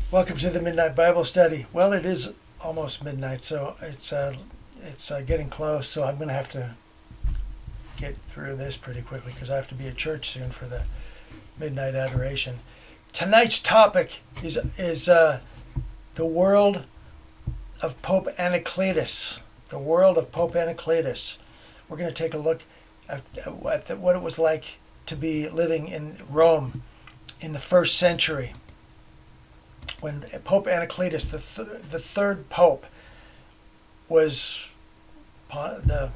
Welcome to the Midnight Bible Study. Well, it is almost midnight, so it's getting close. So I'm going to have to get through this pretty quickly because I have to be at church soon for the midnight adoration. Tonight's topic is the world of Pope Anacletus. The world of Pope Anacletus. We're going to take a look at what it was like to be living in Rome in the first century, when Pope Anacletus, the third pope, was the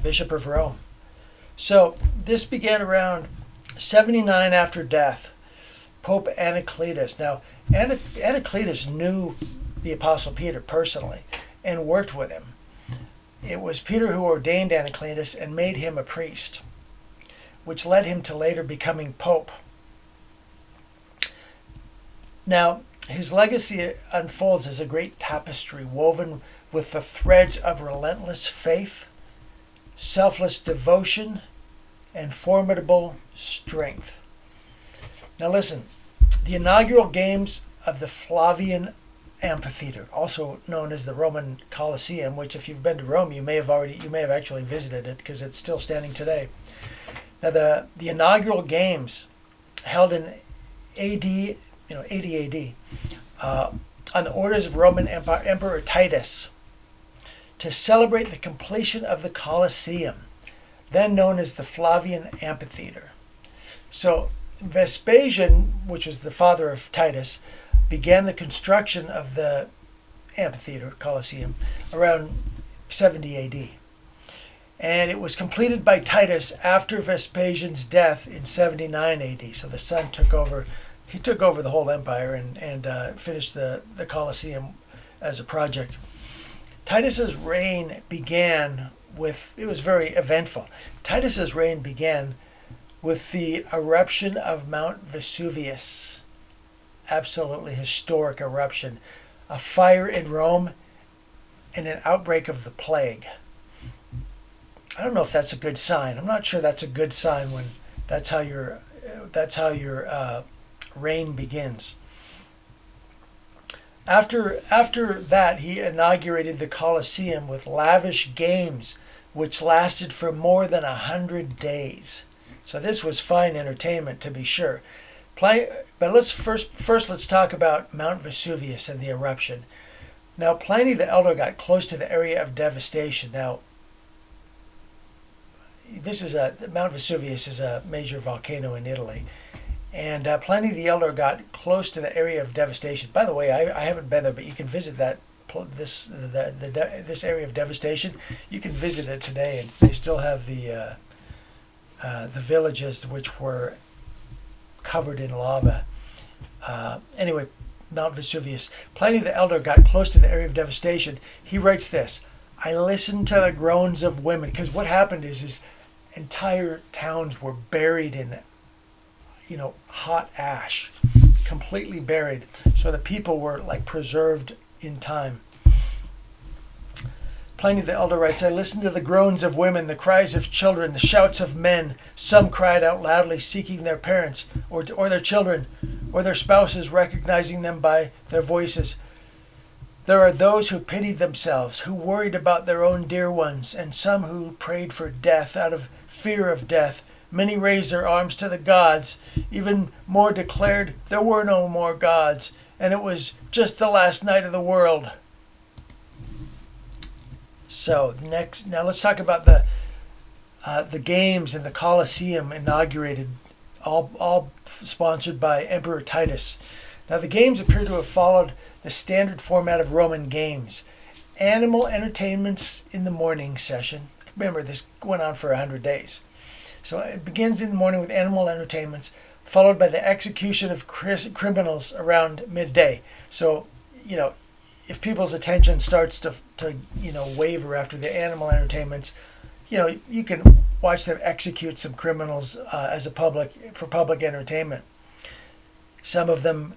Bishop of Rome. So this began around 79 after death. Pope Anacletus. Now, Anacletus knew the Apostle Peter personally and worked with him. It was Peter who ordained Anacletus and made him a priest, which led him to later becoming pope. Now, his legacy unfolds as a great tapestry woven with the threads of relentless faith, selfless devotion, and formidable strength. Now listen, the inaugural games of the Flavian Amphitheater, also known as the Roman Colosseum, which if you've been to Rome, you may have actually visited it because it's still standing today. Now the inaugural games held in AD 80 AD, on the orders of Roman Emperor Titus, to celebrate the completion of the Colosseum, then known as the Flavian Amphitheater. So Vespasian, which was the father of Titus, began the construction of the amphitheater, Colosseum, around 70 AD. And it was completed by Titus after Vespasian's death in 79 AD. So the son took over. He took over the whole empire and finished the Colosseum as a project. Titus's reign began with, it was very eventful. Titus's reign began with the eruption of Mount Vesuvius. Absolutely historic eruption. A fire in Rome and an outbreak of the plague. I don't know if that's a good sign. I'm not sure that's a good sign when that's how your reign begins. After that, he inaugurated the Colosseum with lavish games, which lasted for more than 100 days. So this was fine entertainment, to be sure. But let's first talk about Mount Vesuvius and the eruption. Now, Pliny the Elder got close to the area of devastation. Now, Mount Vesuvius is a major volcano in Italy. And Pliny the Elder got close to the area of devastation. By the way, I haven't been there, but you can visit this area of devastation. You can visit it today, and they still have the villages which were covered in lava. Anyway, Mount Vesuvius. Pliny the Elder got close to the area of devastation. He writes this: "I listened to the groans of women," because what happened is entire towns were buried in hot ash, completely buried. So the people were like preserved in time. Pliny the Elder writes, "I listened to the groans of women, the cries of children, the shouts of men. Some cried out loudly, seeking their parents or their children or their spouses, recognizing them by their voices. There are those who pitied themselves, who worried about their own dear ones, and some who prayed for death out of fear of death. Many raised their arms to the gods. Even more declared there were no more gods, and it was just the last night of the world." So now let's talk about the games in the Colosseum inaugurated, all sponsored by Emperor Titus. Now the games appear to have followed the standard format of Roman games. Animal entertainments in the morning session. Remember, this went on for 100 days. So it begins in the morning with animal entertainments, followed by the execution of criminals around midday. So, if people's attention starts to waver after the animal entertainments, you can watch them execute some criminals for public entertainment. Some of them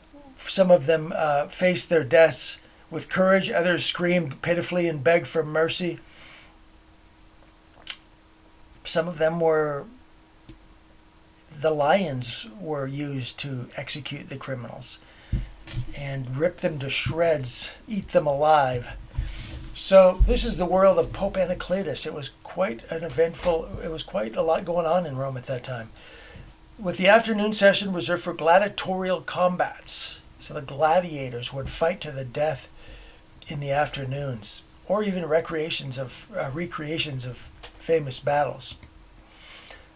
faced their deaths with courage. Others screamed pitifully and begged for mercy. Some of them were the lions were used to execute the criminals. and rip them to shreds, eat them alive. So this is the world of Pope Anacletus. It was quite a lot going on in Rome at that time. With the afternoon session reserved for gladiatorial combats. So the gladiators would fight to the death in the afternoons, or even recreations of famous battles.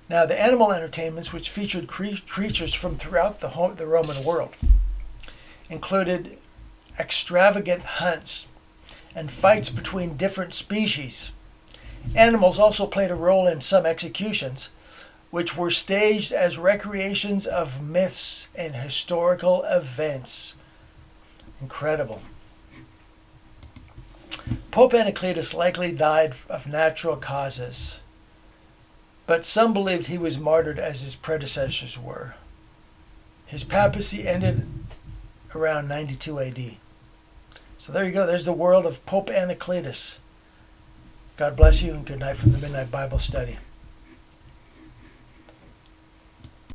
Now, the animal entertainments, which featured creatures from throughout the Roman world, included extravagant hunts and fights between different species. Animals also played a role in some executions, which were staged as recreations of myths and historical events. Incredible. Pope Anacletus likely died of natural causes, but some believed he was martyred as his predecessors were. His papacy ended around 92 AD. So there you go. There's the world of Pope Anacletus. God bless you and good night from the Midnight Bible Study.